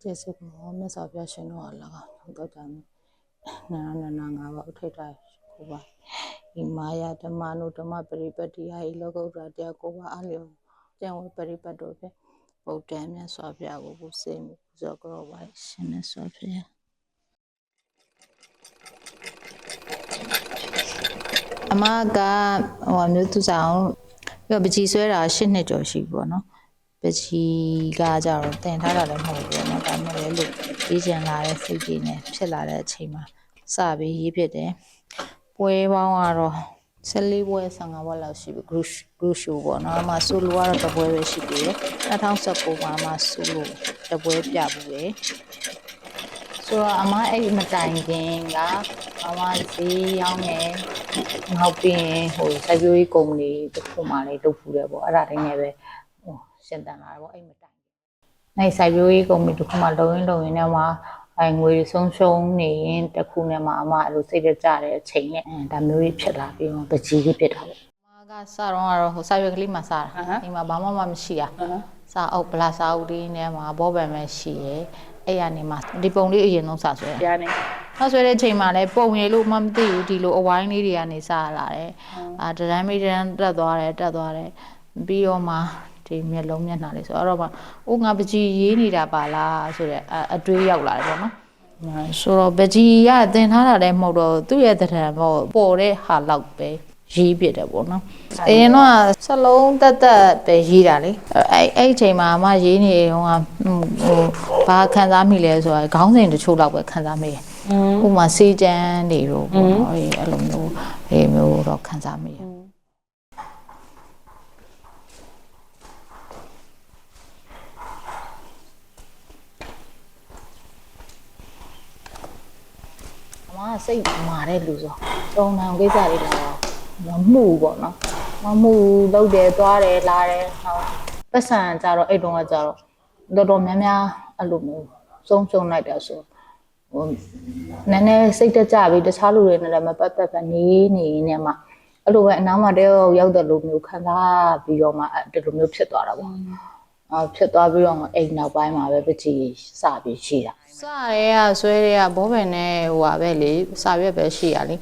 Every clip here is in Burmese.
जैसे मैं साफिया शनो लगा तो जाने ना ना गावा उठे टाइ कोबा इमाया धमानो धमा परिपति आई लोगो राजा कोबा आलियो जें परिपतो पे बहुते में साफिया को सेम जगरो वाई शने साफिया अमा का वानु तु जाओ यो बची स्वेरा 8 နှစ်ကျော်ရှိပေါ့နော်ပကြီးကကြတော့တင်ထားတာလည်းမဟုတ်ဘူးเนาะဒါမှလည်းလို့ရေးချင်လာတဲ့စိတ်ကြီးနဲ့ဖြစ်လာတဲ့အချိန်မှာစပြီးရေးဖြစ်တယ်ပွဲပေါင်းကတော့14ပွဲ15ပွဲလောက်ရှိပြီ group show ပေါ့เนาะအမှ solo ကတော့တစ်ပွဲပဲရှိသေးတယ်2019မှာမှ solo တစ်ပွဲပြဘူးပဲဆိုတော့အမအဲ့မတိုင်ခင်ကအမဈေးရောင်းနေနောက်ပြီးဟိုစိုက်ပျိုးရေးကုမ္ပဏီတစ်ခုမှလည်းလုပ်ဖူးတယ်ပေါ့အဲ့ဒါတိုင်းနဲ့ပဲဟိုရှင်းတန်လာတယ်ပေါ့အဲ့မတိုင်အဲ့စိုက်ပျိုးရေးကုမ္ပဏီတစ်ခုမှလုံရင်းနဲ့မှာငွေဆုံးရှုံးနေရင်တစ်ခုနဲ့မှအမအဲ့လိုစိတ်ကြတဲ့အချိန်နဲ့ဒါမျိုးကြီးဖြစ်လာပြီးတော့ပကြီးကြီးဖြစ်တာပေါ့အမကစတော့ဟိုစိုက်ပျိုးကလေးမှစားတာဒီမှာဘာမှမရှိတာစာအုပ်ပလာစာအုပ်လေးနဲ့မှာဘောပန်ပဲရှိရဲအဲ့ရနေမှာဒီပုံလေးအရင်ဆုံးစဆွဲတာနောက်ဆွဲတဲ့အချိန်မှာလည်းပုံရည်လို့မှမသိဘူးဒီလိုအဝိုင်းလေးတွေကနေစလာတယ်ဒရမ်းမီဒရန်တက်သွားတယ်ပြီးတော့မှဒီမျက်လုံးမျက်နှာလေးဆိုတော့မှအိုးငါပကြီးရေးနေတာပါလားဆိုတဲ့အတွေးရောက်လာတယ်ပေါ့နော်ဆိုတော့ပကြီးကတင်ထားတာလည်းမဟုတ်တော့သူ့ရဲ့တရံပေါ့ပေါ်တဲ့ဟာလောက်ပဲရေးပြတယ်ပေါ့နော်အရင်တော့စလုံးတက်ပဲရေးတာလေအဲ့အချိန်မှာအမရေးနေဟိုဘာခံစားမိလဲဆိုတော့ခေါင်းစဉ်တချို့လောက်ပဲခံစားမိတယ်ဥပမာစေးချမ်းတွေတော့ပေါ့နော်အဲ့လိုမျိုးတော့ခံစားမိတယ်အမစိတ်မာတဲ့လူဆိုတုံတောင်ကိစ္စတွေလာမမှုပေါ့နော်မမှုလုပ်တယ်သွားတယ်လာတယ်ဟောပတ်စံကြတော့အဲ့တုန်းကကြတော့တော်တော်များများအဲ့လိုမျိုးဆုံးလိုက်တယ်ဆိုဟိုနည်းနည်းစိတ်တကြပြီးတခြားလူတွေနဲ့လည်းမပတ်သက်ပဲနေနေမှအဲ့လိုပဲအနားမှာတည်းရောက်တဲ့လူမျိုးခံစားပြီးတော့မှဒီလိုမျိုးဖြစ်သွားတာပေါ့ဖြစ်သွားပြီးတော့အိမ်နောက်ပိုင်းမှာပဲပကြီးစပြီးရှိတာစရဲကဆွဲရဲကဘောပင်နဲ့ဟိုပါပဲလေစာရွက်ပဲရှိရလေ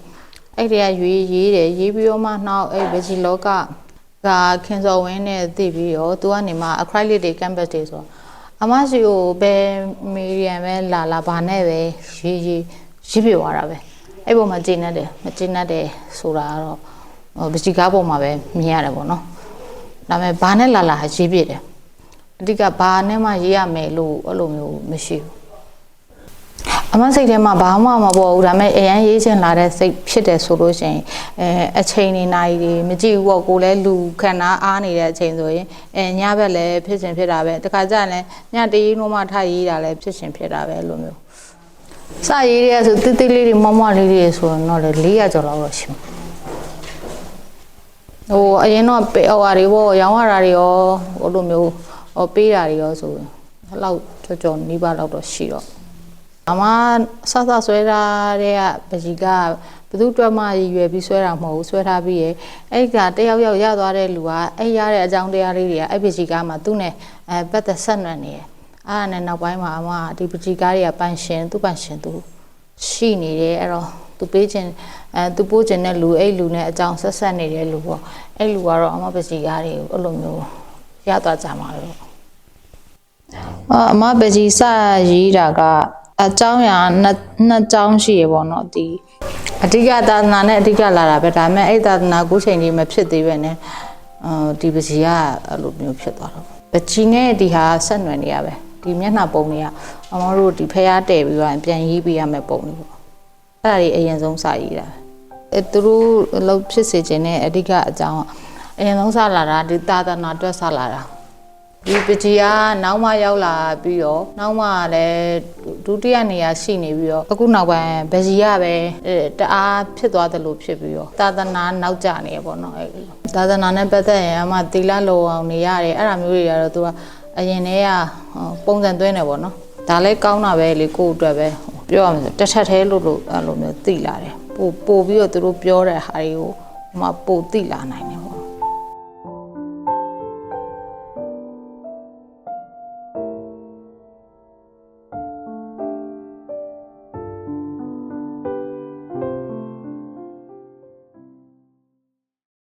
အဲ့ဒီကရေးတယ်ရေးပြီးတော့မှနောက်အဲ့ဗဂျီလောကခင်စော်ဝင်းနဲ့တည်ပြီးတော့သူကနေမှ acrylic တွေ canvas တွေဆိုအမရှိကိုဘယ်မီဒီယံပဲလာဘာနဲ့ပဲရေးပြသွားတာပဲအဲ့ပုံမှာကျင်းနေတယ်မကျင်းတဲ့ဆိုတာတော့ဗဂျီကားပုံမှာပဲမြင်ရတယ်ပေါ့နော်ဒါပေမဲ့ဘာနဲ့လာရေးပြတယ်အဓိကဘာနဲ့မှရေးရမယ်လို့အဲ့လိုမျိုးမရှိဘူးအမစိတ်ထဲမှာဘာမှမပေါ်ဘူးဒါပေမဲ့အရန်ရေးချင်လာတဲ့စိတ်ဖြစ်တယ်ဆိုလို့ရှိရင်အချိန်နေနိုင်တွေမကြည့်ဘူးပေါ့ကိုလည်းလူခန္ဓာအားနေတဲ့အချိန်ဆိုရင်ညဘက်လည်းဖြစ်ရှင်ဖြစ်တာပဲတခါကျရင်ညတရေးနှုံးမှထားရေးတာလည်းဖြစ်ရှင်ဖြစ်တာပဲအဲ့လိုမျိုးစရေးရဆိုတိတိလေးတွေမမလေးတွေဆိုတော့လေ400ကျော်လောက်တော့ရှိမှာဟိုအရင်တော့ဟိုဟာတွေပေါ့ရောင်းရတာတွေရောဟိုလိုမျိုးပေးတာတွေရောဆိုအဲ့လောက်ကြော်နီးပါးလောက်တော့ရှိတော့အမဆဆဆွဲထားတဲ့ပကြီးကဘသူတွက်မှရည်ရွယ်ပြီးဆွဲတာမဟုတ်ဘူးဆွဲထားပြီးရဲ့အဲ့ကတယောက်ရသွားတဲ့လူကအဲ့ရတဲ့အကြောင်းတရားလေးတွေကအဲ့ပကြီးကမှသူ့နဲ့ပတ်သက်ဆက်နွယ်နေတယ်အဲ့ဒါနဲ့နောက်ပိုင်းမှာအမဒီပကြီးကားတွေကပန်ရှင်သူရှိနေတယ်အဲ့တော့သူပေးခြင်းသူပို့ခြင်းတဲ့လူအဲ့လူနဲ့အကြောင်းဆက်နေတဲ့လူပေါ့အဲ့လူကတော့အမပကြီးကားတွေကိုအဲ့လိုမျိုးရသွားကြမှာလို့အမပကြီးစရေးတာကအကြောင်းအရာနှစ်ကြောင်းရှိရပေါ့နော်ဒီအဓိကသာသနာနဲ့အဓိကလာတာပဲဒါပေမဲ့အဲ့သာသနာကိုချိန်ကြီးမဖြစ်သေးပဲနဲ့ဒီပကြီးကအဲ့လိုမျိုးဖြစ်သွားတော့ပကြီးနဲ့ဒီဟာဆက်နွယ်နေရပဲဒီမျက်နှာပုံတွေကအမတို့ဒီဖျားတဲ့ပြီးတော့ပြန်ရေးပေးရမယ်ပုံတွေပေါ့အဲ့ဒါတွေအရင်ဆုံးစရေးတာသူတို့လောက်ဖြစ်စေခြင်းနဲ့အဓိကအကြောင်းအရင်ဆုံးစလာတာဒီသာသနာအတွက်စလာတာဒီပကြီးကနောက်မှရောက်လာပြီးတော့နောက်မှလည်းဒုတိယနေရာရှိနေပြီးတော့အခုနောက်ပိုင်းဗကြီးကပဲတအားဖြစ်သွားတယ်လို့ဖြစ်ပြီးတော့သာသနာနောက်ကျနေရပေါ့နော်အဲ့သာသနာနဲ့ပတ်သက်ရင်အမှသီလလုံအောင်နေရတယ်အဲ့ဒါမျိုးတွေကတော့သူကအရင်တည်းကပုံစံသွင်းတယ်ပေါ့နော်ဒါလည်းကောင်းတာပဲလေကိုယ့်အတွက်ပဲပြောရမယ်ဆိုတစ်ထပ်သေးလို့အဲ့လိုမျိုးသိလာတယ်ပို့ပြီးတော့သူတို့ပြောတဲ့ဟာတွေကိုမှပို့သိလာနိုင်တယ်ပေါ့